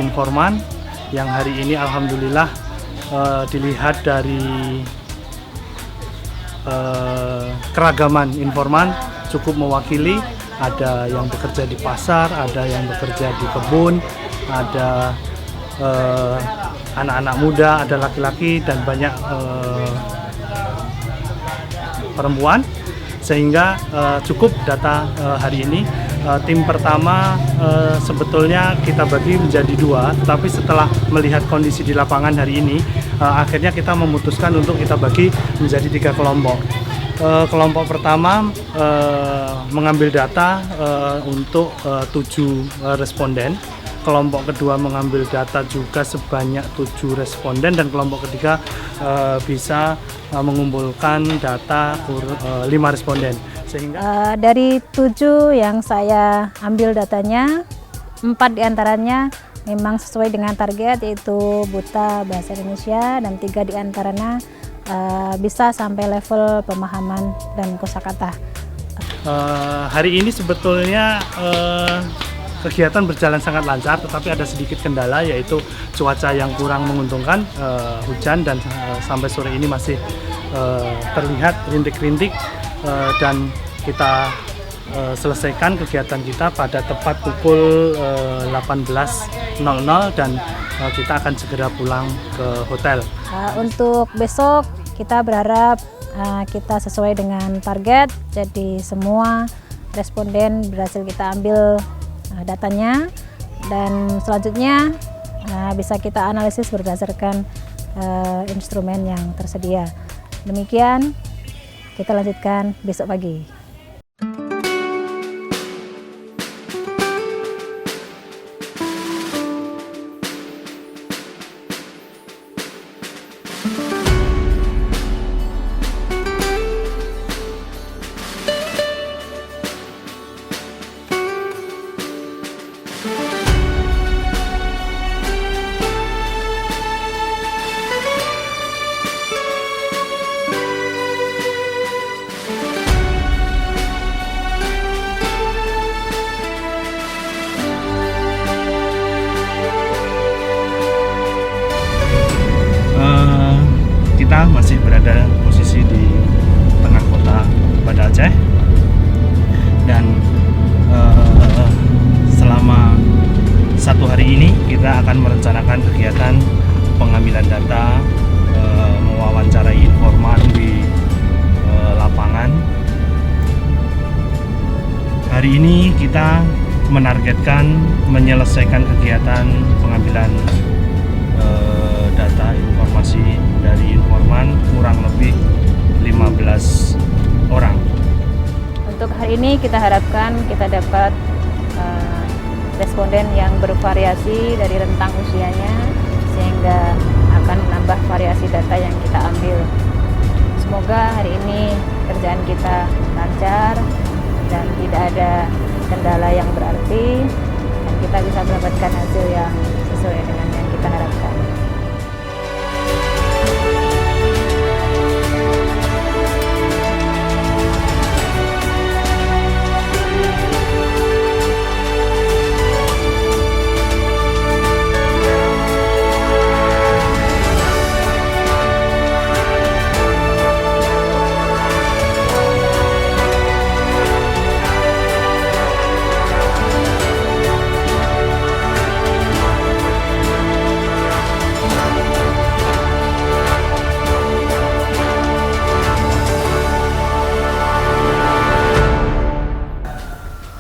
informan yang hari ini alhamdulillah dilihat dari keragaman informan cukup mewakili. Ada yang bekerja di pasar, ada yang bekerja di kebun, ada anak-anak muda, ada laki-laki dan banyak perempuan, sehingga cukup data hari ini. Tim pertama sebetulnya kita bagi menjadi 2, tetapi setelah melihat kondisi di lapangan hari ini, akhirnya kita memutuskan untuk kita bagi menjadi 3 kelompok. Kelompok pertama mengambil data untuk 7 responden. Kelompok kedua mengambil data juga sebanyak 7 responden, dan kelompok ketiga bisa mengumpulkan data 5 responden. Sehingga dari 7 yang saya ambil datanya, 4 diantaranya memang sesuai dengan target, yaitu buta bahasa Indonesia, dan 3 diantaranya bisa sampai level pemahaman dan kosakata. Hari ini sebetulnya kegiatan berjalan sangat lancar, tetapi ada sedikit kendala, yaitu cuaca yang kurang menguntungkan, hujan, dan sampai sore ini masih terlihat rintik-rintik, dan kita selesaikan kegiatan kita pada tepat pukul 18.00 dan kita akan segera pulang ke hotel. Untuk besok kita berharap kita sesuai dengan target, jadi semua responden berhasil kita ambil datanya, dan selanjutnya bisa kita analisis berdasarkan instrumen yang tersedia. Demikian, kita lanjutkan besok pagi. Kita masih berada posisi di tengah kota Banda Aceh, dan selama 1 hari ini kita akan merencanakan kegiatan pengambilan data, mewawancarai informan di lapangan. Hari ini kita menargetkan menyelesaikan kegiatan pengambilan data informasi dari informan kurang lebih 15 orang. Untuk hari ini kita harapkan kita dapat responden yang bervariasi dari rentang usianya, sehingga akan menambah variasi data yang kita ambil. Semoga hari ini kerjaan kita lancar dan tidak ada kendala yang berarti, dan kita bisa mendapatkan hasil yang sesuai dengan yang kita harapkan.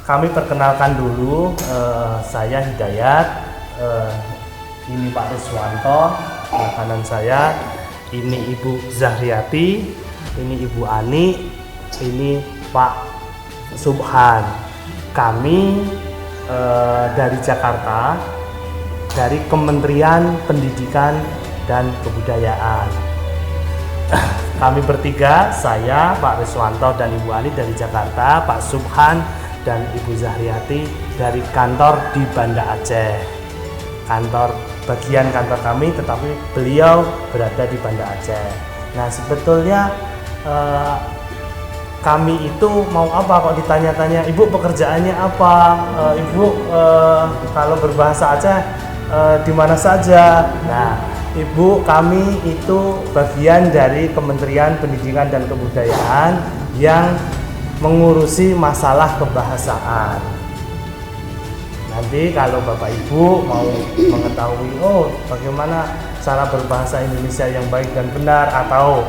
kami perkenalkan dulu, saya Hidayat, ini Pak Riswanto, kanan saya, ini Ibu Zahriati, ini Ibu Ani, ini Pak Subhan. Kami dari Jakarta, dari Kementerian Pendidikan dan Kebudayaan. Kami bertiga, saya, Pak Riswanto dan Ibu Ani dari Jakarta, Pak Subhan dan Ibu Zahriati dari kantor di Banda Aceh. Bagian kantor kami, tetapi beliau berada di Banda Aceh. Nah, sebetulnya kami itu mau apa kok ditanya-tanya, Ibu pekerjaannya apa? Ibu kalau berbahasa Aceh di mana saja? Nah, Ibu kami itu bagian dari Kementerian Pendidikan dan Kebudayaan yang mengurusi masalah kebahasaan. Nanti kalau Bapak Ibu mau mengetahui, bagaimana cara berbahasa Indonesia yang baik dan benar, atau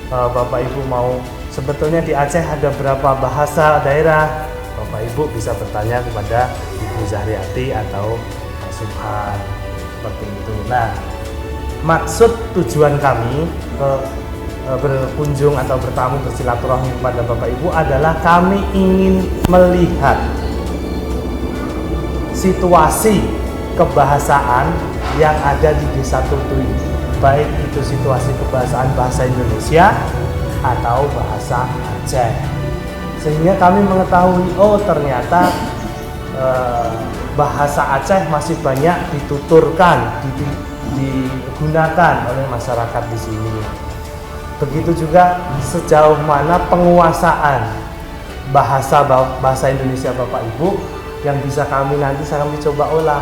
Bapak Ibu mau sebetulnya di Aceh ada berapa bahasa daerah, Bapak Ibu bisa bertanya kepada Ibu Zahriati atau Pak Subhan, seperti itu. Nah, maksud tujuan kami berkunjung atau bertamu bersilaturahmi kepada Bapak Ibu adalah kami ingin melihat situasi kebahasaan yang ada di Desa Tutui, baik itu situasi kebahasaan bahasa Indonesia atau bahasa Aceh, sehingga kami mengetahui ternyata bahasa Aceh masih banyak dituturkan, digunakan oleh masyarakat di sini. Begitu juga sejauh mana penguasaan bahasa Indonesia Bapak Ibu yang bisa kami coba olah.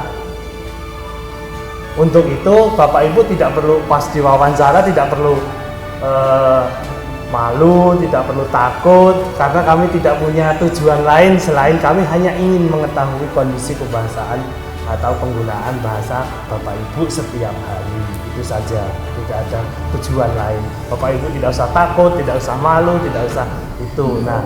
Untuk itu Bapak Ibu tidak perlu pas diwawancara, tidak perlu malu, tidak perlu takut, karena kami tidak punya tujuan lain selain kami hanya ingin mengetahui kondisi kebahasaan atau penggunaan bahasa Bapak Ibu setiap hari. Itu saja, tidak ada tujuan lain. Bapak Ibu tidak usah takut, tidak usah malu, tidak usah itu. Nah,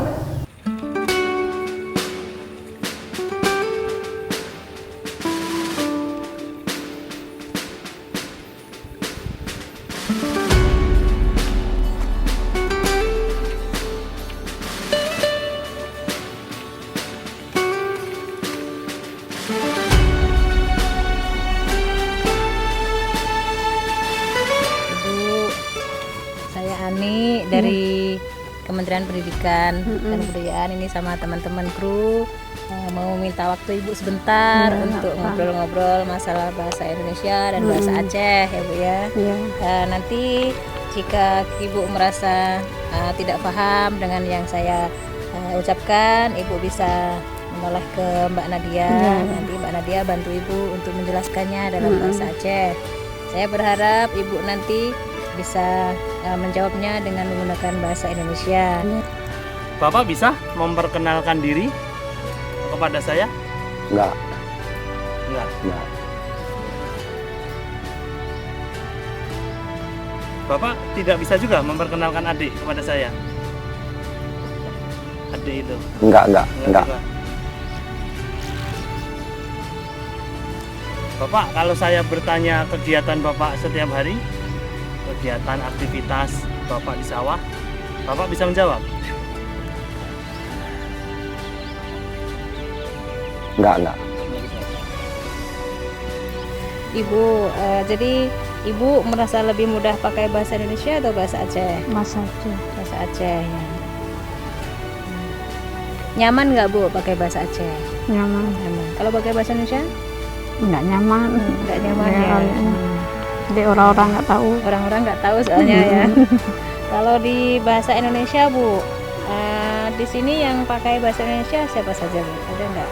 Ani dari Kementerian Pendidikan dan Kebudayaan, ini sama teman-teman kru mau minta waktu Ibu sebentar untuk ngobrol-ngobrol masalah bahasa Indonesia dan bahasa Aceh ya Bu ya. Nanti jika Ibu merasa tidak paham dengan yang saya ucapkan, Ibu bisa menoleh ke Mbak Nadia. Nanti Mbak Nadia bantu Ibu untuk menjelaskannya dalam bahasa Aceh. Saya berharap Ibu nanti bisa menjawabnya dengan menggunakan bahasa Indonesia. Bapak bisa memperkenalkan diri kepada saya? Enggak. Bapak tidak bisa juga memperkenalkan adik kepada saya? Adik itu? Enggak. Juga. Bapak, kalau saya bertanya kegiatan Bapak setiap hari, kegiatan aktivitas Bapak di sawah, Bapak bisa menjawab? Enggak. Ibu, jadi Ibu merasa lebih mudah pakai bahasa Indonesia atau bahasa Aceh? Bahasa Aceh. Bahasa Aceh ya. Nyaman nggak Bu pakai bahasa Aceh? Nyaman. Kalau pakai bahasa Indonesia? Enggak nyaman. Enggak nyaman ya. Jadi orang-orang nggak tahu. Orang-orang nggak tahu soalnya ya. Kalau di bahasa Indonesia Bu, di sini yang pakai bahasa Indonesia siapa saja Bu? Ada nggak?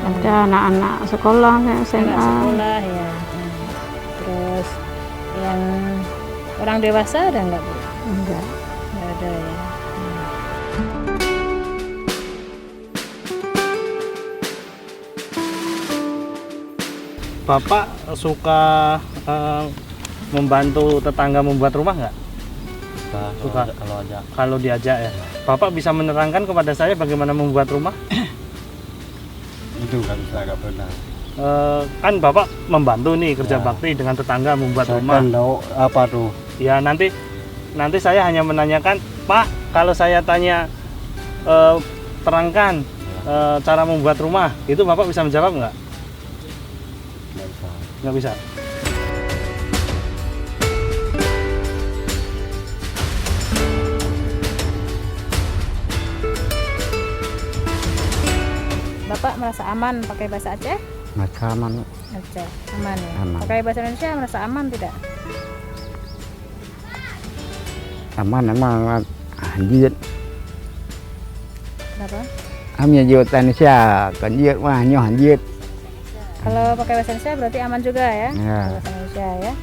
Ada anak-anak sekolah, SMA. Anak sekolah ya. Terus yang orang dewasa ada nggak Bu? Enggak. Nggak ada ya. Bapak suka membantu tetangga membuat rumah nggak? Suka kalau Kalau diajak ya. Bapak bisa menerangkan kepada saya bagaimana membuat rumah? Itu nggak bisa, nggak pernah. Kan Bapak membantu nih kerja bakti dengan tetangga membuat Saya rumah. kan tahu apa tuh. Ya nanti saya hanya menanyakan, Pak, kalau saya tanya terangkan cara membuat rumah, itu Bapak bisa menjawab nggak? Nggak bisa. Nggak bisa. Bapak merasa aman pakai bahasa Aceh? Merasa aman. Aceh, aman ya? Aman. Pakai bahasa Indonesia merasa aman tidak? Aman emang anjir. Kenapa? Amnya jiwa Indonesia, kan jiwa mah nyoh anjir. Kalau pakai bahasa Indonesia berarti aman juga ya? Ya. Bahasa Indonesia ya?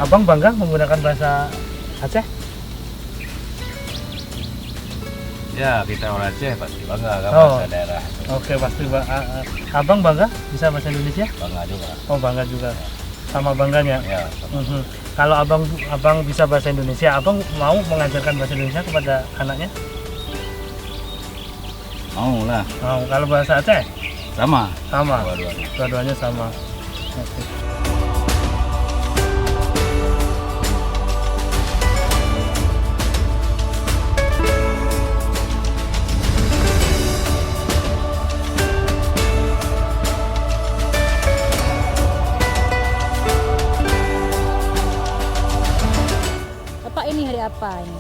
Abang bangga menggunakan bahasa Aceh? Ya, kita orang Aceh pasti bangga kan Oh. bahasa daerah. Oke, pasti Abang bangga bisa bahasa Indonesia? Bangga juga. Oh, bangga juga. Sama bangganya. Ya, Mhm. Kalau abang bisa bahasa Indonesia, abang mau mengajarkan bahasa Indonesia kepada anaknya? mau lah. Mau. Kalau bahasa Aceh? Sama. Sama. Dua-duanya. Dua-duanya sama. Oke. Bapak ini hari apa ini?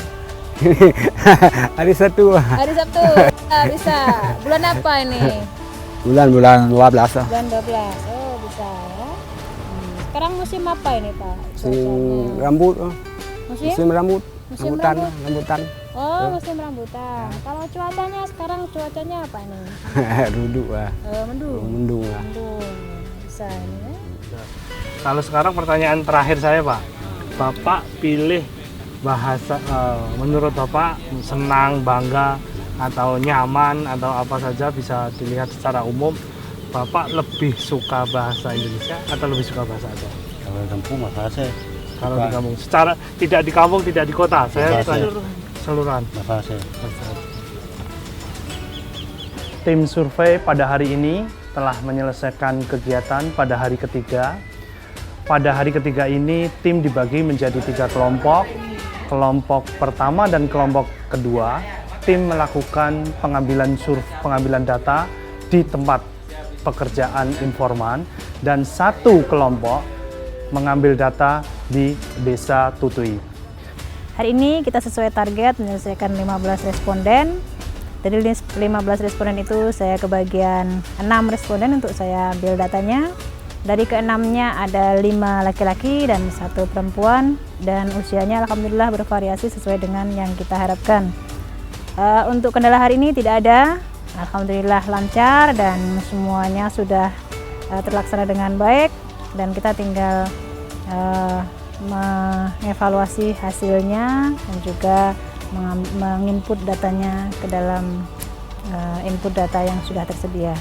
Hari Sabtu. Hari Sabtu. Bisa. Bulan apa ini? Bulan 12. Bulan 12. Oh, bisa ya. Sekarang musim apa ini, Pak? Cuacanya? Rambut. Musim? rambut. Musim rambut. Rambutan. Oh, musim rambutan. Kalau cuacanya sekarang cuacanya apa nih? Duduk lah. Mendung. Mendung lah. Mendung. Bisa ini ya. Kalau sekarang pertanyaan terakhir saya, Pak. Bapak pilih bahasa, menurut Bapak senang, bangga, atau nyaman, atau apa saja bisa dilihat secara umum. Bapak lebih suka bahasa Indonesia atau lebih suka bahasa Aceh? Kalau kampung bahasa Aceh. Kalau di kampung, secara tidak di kampung, tidak di kota, saya Bahasa Aceh. keseluruhan. Bahasa Aceh. Tim survei pada hari ini telah menyelesaikan kegiatan pada hari ketiga. Pada hari ketiga ini, tim dibagi menjadi 3 kelompok. Kelompok pertama dan kelompok kedua, tim melakukan pengambilan data di tempat pekerjaan informan, dan 1 kelompok mengambil data di Desa Tutui. Hari ini kita sesuai target menyelesaikan 15 responden. Dari 15 responden itu saya kebagian 6 responden untuk saya ambil datanya. Dari ke-6-nya ada 5 laki-laki dan 1 perempuan, dan usianya alhamdulillah bervariasi sesuai dengan yang kita harapkan. Untuk kendala hari ini tidak ada, alhamdulillah lancar dan semuanya sudah terlaksana dengan baik, dan kita tinggal mengevaluasi hasilnya dan juga menginput datanya ke dalam input data yang sudah tersedia.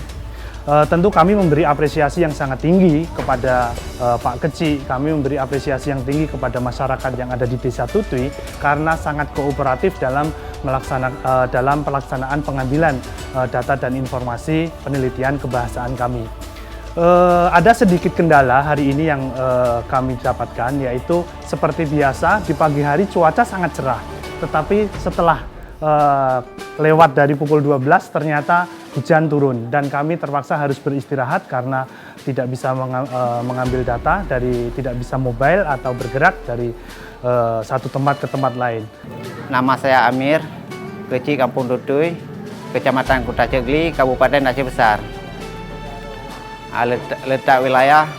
Tentu kami memberi apresiasi yang sangat tinggi kepada Pak Keci, kami memberi apresiasi yang tinggi kepada masyarakat yang ada di Desa Tutui karena sangat kooperatif dalam pelaksanaan pengambilan data dan informasi penelitian kebahasaan kami. Ada sedikit kendala hari ini yang kami dapatkan, yaitu seperti biasa di pagi hari cuaca sangat cerah, tetapi setelah lewat dari pukul 12 ternyata hujan turun dan kami terpaksa harus beristirahat karena tidak bisa mengambil data tidak bisa mobile atau bergerak dari satu tempat ke tempat lain. Nama saya Amir, Keci Kampung Tutui, Kecamatan Kuta Cegli, Kabupaten Aceh Besar. Letak wilayah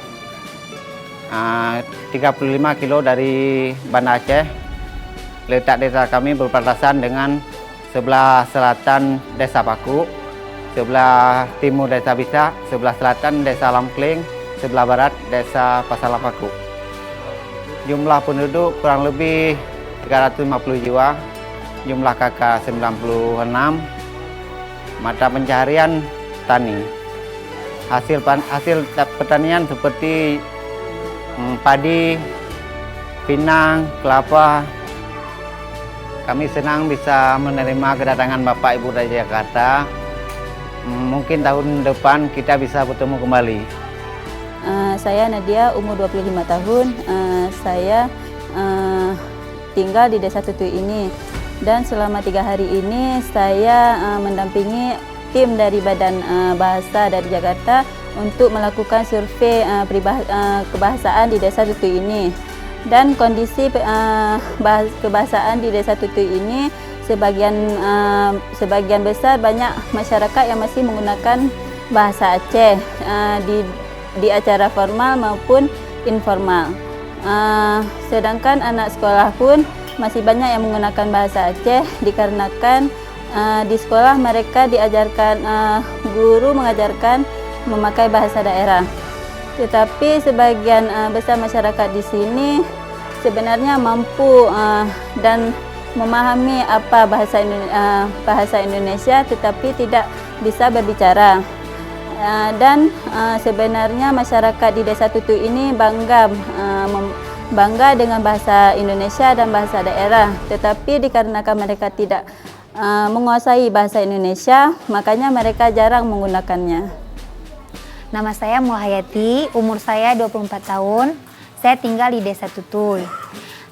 35 kilo dari Banda Aceh. Letak desa kami berbatasan dengan sebelah selatan Desa Paku, sebelah timur Desa Bisa, sebelah selatan Desa Lamkling, sebelah barat Desa Pasala Paku. Jumlah penduduk kurang lebih 350 jiwa, jumlah kakak 96, mata pencaharian tani. Hasil pertanian seperti padi, pinang, kelapa. Kami senang bisa menerima kedatangan Bapak Ibu dari Jakarta. Mungkin tahun depan kita bisa bertemu kembali. Saya Nadia, umur 25 tahun. Saya tinggal di Desa Tutui ini. Dan selama 3 hari ini saya mendampingi tim dari Badan Bahasa dari Jakarta untuk melakukan survei kebahasaan di Desa Tutui ini. Dan kondisi kebahasaan di Desa Tutui ini sebagian besar banyak masyarakat yang masih menggunakan bahasa Aceh di acara formal maupun informal. Sedangkan anak sekolah pun masih banyak yang menggunakan bahasa Aceh dikarenakan di sekolah mereka diajarkan, guru mengajarkan memakai bahasa daerah. Tetapi sebagian besar masyarakat di sini sebenarnya mampu dan memahami apa bahasa Indonesia, tetapi tidak bisa berbicara. Dan sebenarnya masyarakat di Desa Tutui ini bangga dengan bahasa Indonesia dan bahasa daerah. Tetapi dikarenakan mereka tidak menguasai bahasa Indonesia, makanya mereka jarang menggunakannya. Nama saya Mulhayati, umur saya 24 tahun. Saya tinggal di Desa Tutui.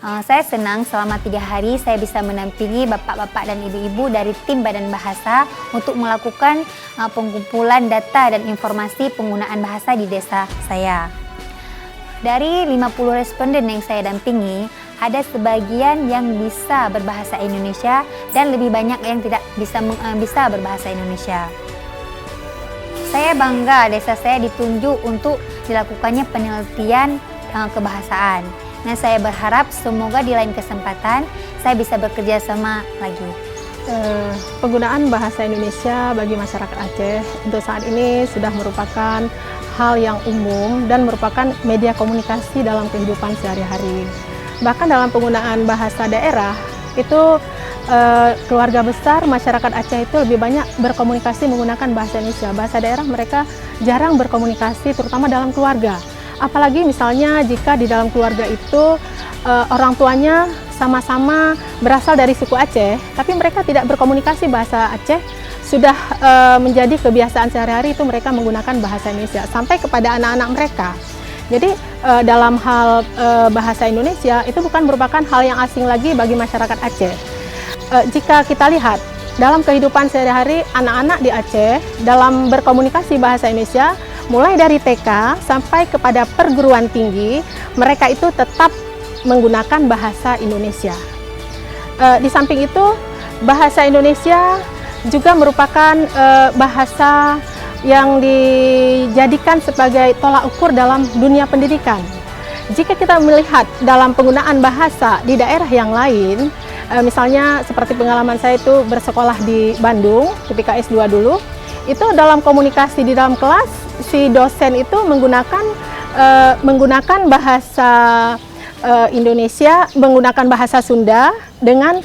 Saya senang selama 3 hari saya bisa menampingi bapak-bapak dan ibu-ibu dari tim Badan Bahasa untuk melakukan pengumpulan data dan informasi penggunaan bahasa di desa saya. Dari 50 responden yang saya dampingi, ada sebagian yang bisa berbahasa Indonesia dan lebih banyak yang tidak bisa berbahasa Indonesia. Saya bangga desa saya ditunjuk untuk dilakukannya penelitian kebahasaan. Nah, saya berharap semoga di lain kesempatan saya bisa bekerja sama lagi. Penggunaan bahasa Indonesia bagi masyarakat Aceh untuk saat ini sudah merupakan hal yang umum dan merupakan media komunikasi dalam kehidupan sehari-hari. Bahkan dalam penggunaan bahasa daerah itu keluarga besar masyarakat Aceh itu lebih banyak berkomunikasi menggunakan bahasa Indonesia. Bahasa daerah mereka jarang berkomunikasi, terutama dalam keluarga. Apalagi misalnya jika di dalam keluarga itu orang tuanya sama-sama berasal dari suku Aceh, tapi mereka tidak berkomunikasi bahasa Aceh, sudah menjadi kebiasaan sehari-hari itu mereka menggunakan bahasa Indonesia sampai kepada anak-anak mereka. Jadi dalam hal bahasa Indonesia itu bukan merupakan hal yang asing lagi bagi masyarakat Aceh. Jika kita lihat dalam kehidupan sehari-hari anak-anak di Aceh dalam berkomunikasi bahasa Indonesia, mulai dari TK sampai kepada perguruan tinggi, mereka itu tetap menggunakan bahasa Indonesia. Di samping itu, bahasa Indonesia juga merupakan bahasa yang dijadikan sebagai tolak ukur dalam dunia pendidikan. Jika kita melihat dalam penggunaan bahasa di daerah yang lain, misalnya seperti pengalaman saya itu bersekolah di Bandung ketika S2 dulu, itu dalam komunikasi di dalam kelas, si dosen itu menggunakan bahasa Indonesia, menggunakan bahasa Sunda dengan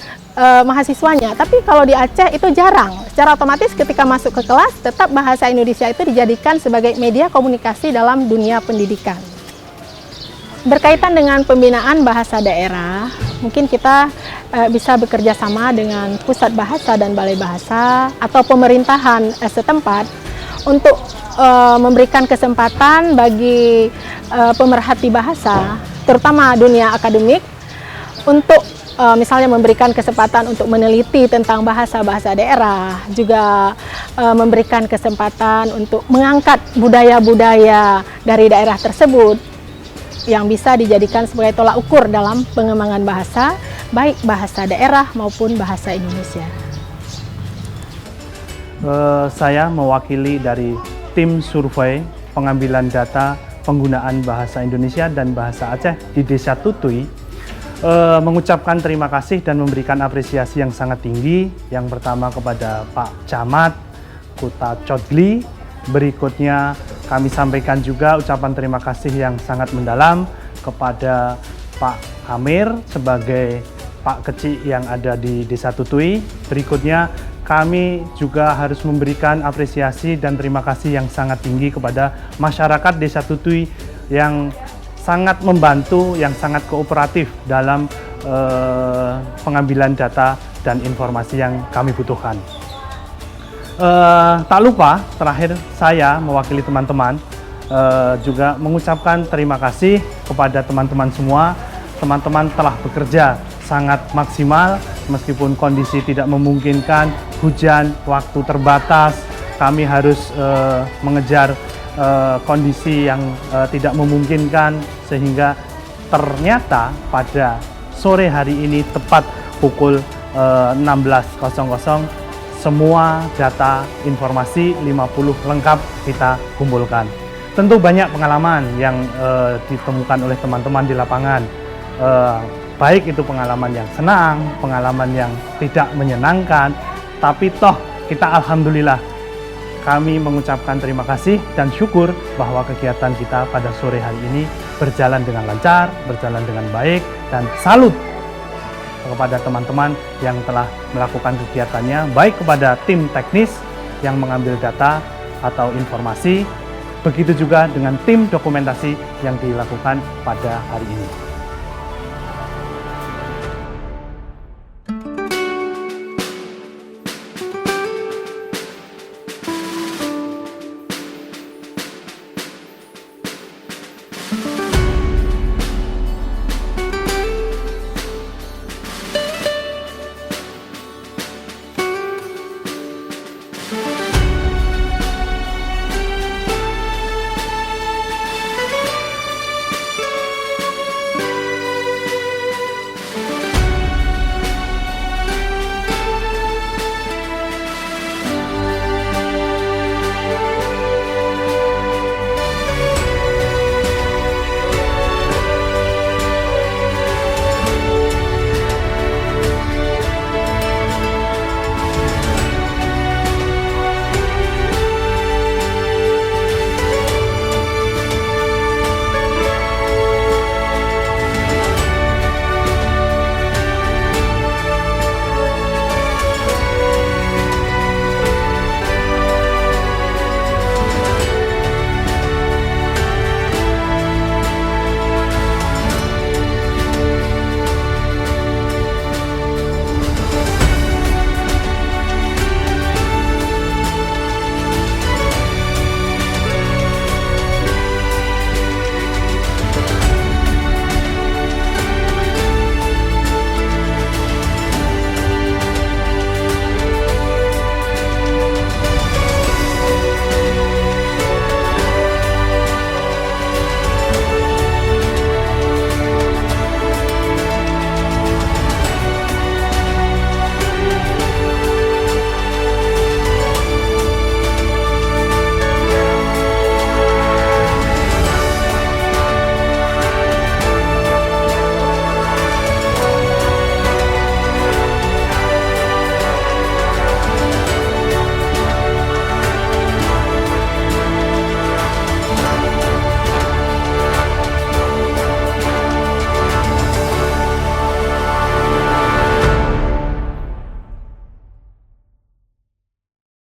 mahasiswanya. Tapi kalau di Aceh itu jarang. Secara otomatis ketika masuk ke kelas, tetap bahasa Indonesia itu dijadikan sebagai media komunikasi dalam dunia pendidikan. Berkaitan dengan pembinaan bahasa daerah, mungkin kita bisa bekerja sama dengan pusat bahasa dan balai bahasa atau pemerintahan setempat untuk memberikan kesempatan bagi pemerhati bahasa, terutama dunia akademik, untuk misalnya memberikan kesempatan untuk meneliti tentang bahasa-bahasa daerah, juga memberikan kesempatan untuk mengangkat budaya-budaya dari daerah tersebut yang bisa dijadikan sebagai tolak ukur dalam pengembangan bahasa, baik bahasa daerah maupun bahasa Indonesia. Saya mewakili dari tim survei pengambilan data penggunaan bahasa Indonesia dan bahasa Aceh di Desa Tutui, mengucapkan terima kasih dan memberikan apresiasi yang sangat tinggi. Yang pertama kepada Pak Camat Kota Codli, berikutnya kami sampaikan juga ucapan terima kasih yang sangat mendalam kepada Pak Amir sebagai Pak Kecik yang ada di Desa Tutui. Berikutnya kami juga harus memberikan apresiasi dan terima kasih yang sangat tinggi kepada masyarakat Desa Tutui yang sangat membantu, yang sangat kooperatif dalam pengambilan data dan informasi yang kami butuhkan. Tak lupa, terakhir saya mewakili teman-teman juga mengucapkan terima kasih kepada teman-teman semua. Teman-teman telah bekerja sangat maksimal meskipun kondisi tidak memungkinkan, hujan, waktu terbatas, kami harus mengejar kondisi yang tidak memungkinkan, sehingga ternyata pada sore hari ini tepat pukul 16.00 semua data informasi 50 lengkap kita kumpulkan. Tentu banyak pengalaman yang ditemukan oleh teman-teman di lapangan, baik itu pengalaman yang senang, pengalaman yang tidak menyenangkan, tapi toh kita alhamdulillah kami mengucapkan terima kasih dan syukur bahwa kegiatan kita pada sore hari ini berjalan dengan lancar, berjalan dengan baik, dan salut kepada teman-teman yang telah melakukan kegiatannya, baik kepada tim teknis yang mengambil data atau informasi, begitu juga dengan tim dokumentasi yang dilakukan pada hari ini.